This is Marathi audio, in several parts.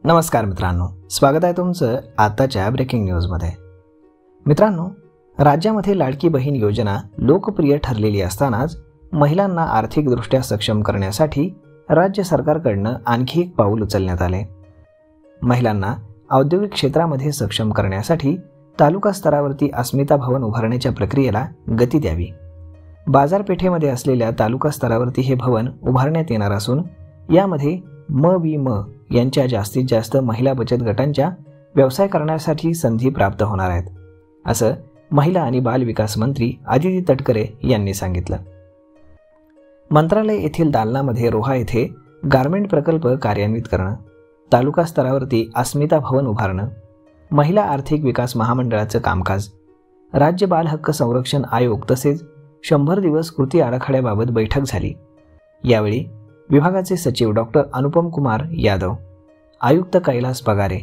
नमस्कार मित्रांनो, स्वागत आहे तुमचं आताच्या ब्रेकिंग न्यूजमध्ये। मित्रांनो, राज्यामध्ये लाडकी बहीण योजना लोकप्रिय ठरलेली असतानाच महिलांना आर्थिकदृष्ट्या सक्षम करण्यासाठी राज्य सरकारकडून आणखी एक पाऊल उचलण्यात आले। महिलांना औद्योगिक क्षेत्रामध्ये सक्षम करण्यासाठी तालुका स्तरावरती अस्मिता भवन उभारण्याच्या प्रक्रियेला गती द्यावी। बाजारपेठेमध्ये असलेल्या तालुका स्तरावरती हे भवन उभारण्यात येणार असून यामध्ये म यांच्या जास्तीत जास्त महिला बचत गटांच्या व्यवसाय करण्यासाठी संधी प्राप्त होणार आहेत, असं महिला आणि बाल विकास मंत्री आदिती तटकरे यांनी सांगितलं। मंत्रालय येथील दालनामध्ये रोहा येथे गारमेंट प्रकल्प कार्यान्वित करणं, तालुका स्तरावरती अस्मिता भवन उभारणं, महिला आर्थिक विकास महामंडळाचं कामकाज, राज्य बाल हक्क संरक्षण आयोग तसेच 100 दिवस कृती आराखड्याबाबत बैठक झाली। यावेळी विभागाचे सचिव डॉक्टर अनुपम कुमार यादव, आयुक्त कैलास पगारे,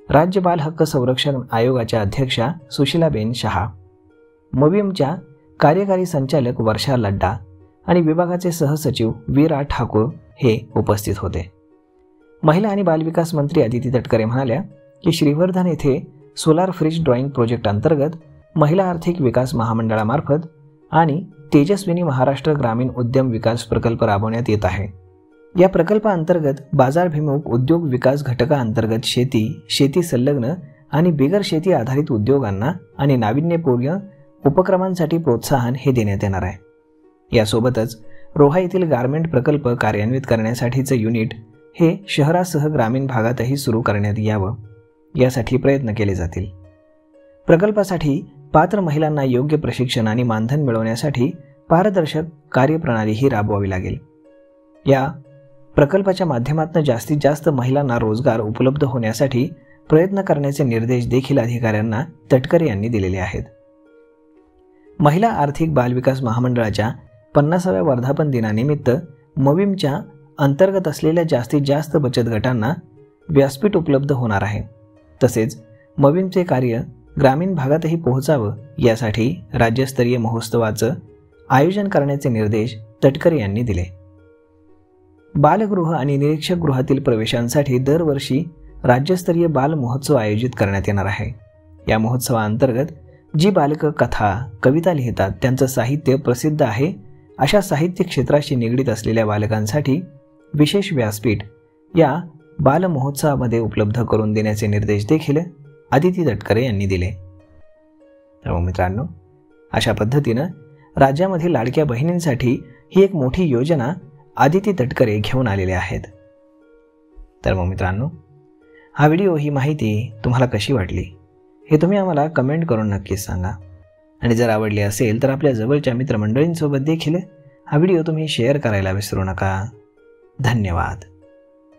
राज्य बाल हक्क संरक्षण आयोगाच्या अध्यक्षा सुशीलाबेन शहा, मविमच्या कार्यकारी संचालक वर्षा लड्डा आणि विभागाचे सहसचिव वीरा ठाकूर हे उपस्थित होते। महिला आणि बालविकास मंत्री आदिती तटकरे म्हणाल्या की श्रीवर्धन येथे सोलार फ्रीज ड्रॉइंग प्रोजेक्ट अंतर्गत महिला आर्थिक विकास महामंडळामार्फत आणि तेजस्विनी महाराष्ट्र ग्रामीण उद्यम विकास प्रकल्प राबवण्यात येत आहे। या प्रकल्पाअंतर्गत बाजारभिमुख उद्योग विकास घटकाअंतर्गत शेती संलग्न आणि बिगर शेती आधारित उद्योगांना आणि नाविन्यपूर्ण उपक्रमांसाठी प्रोत्साहन हे देण्यात येणार आहे। यासोबतच रोहा येथील गारमेंट प्रकल्प कार्यान्वित करण्यासाठीचे युनिट हे शहरासह ग्रामीण भागातही सुरू करण्यात यावं यासाठी प्रयत्न केले जातील। प्रकल्पासाठी पात्र महिलांना योग्य प्रशिक्षण आणि मानधन मिळवण्यासाठी पारदर्शक कार्यप्रणाली ही राबवावी लागेल। या प्रकल्पाच्या माध्यमातून जास्तीत जास्त महिलांना रोजगार उपलब्ध होण्यासाठी प्रयत्न करण्याचे निर्देश देखील अधिकाऱ्यांना तटकरे यांनी दिलेले आहेत। महिला आर्थिक बालविकास महामंडळाच्या 50व्या वर्धापन दिनानिमित्त मविमच्या अंतर्गत असलेल्या जास्तीत जास्त बचत गटांना व्यासपीठ उपलब्ध होणार आहे। तसेच मविमचे कार्य ग्रामीण भागातही पोहोचावं यासाठी राज्यस्तरीय महोत्सवाचं आयोजन करण्याचे निर्देश तटकरे यांनी दिले। बालगृह आणि निरीक्षक गृहातील प्रवेशांसाठी दरवर्षी राज्यस्तरीय बाल महोत्सव आयोजित करण्यात येणार आहे। या महोत्सवाअंतर्गत जी बालकं कथा कविता लिहितात त्यांचं साहित्य प्रसिद्ध आहे अशा साहित्य क्षेत्राशी निगडीत असलेल्या बालकांसाठी विशेष व्यासपीठ या बाल महोत्सवामध्ये उपलब्ध करून देण्याचे निर्देश देखील आदिती तटकरे यांनी दिले। तर मित्रांनो, अशा पद्धतीनं राज्यामध्ये लाडक्या बहिणींसाठी ही एक मोठी योजना आदिती तटकरे घेऊन आलेले आहेत। तर मग मित्रांनो, हा व्हिडिओ ही माहिती तुम्हाला कशी वाटली हे तुम्ही आम्हाला कमेंट करून नक्कीच सांगा आणि जर आवडली असेल तर आपल्या जवळच्या मित्रमंडळींसोबत देखील हा व्हिडिओ तुम्ही शेअर करायला विसरू नका। धन्यवाद।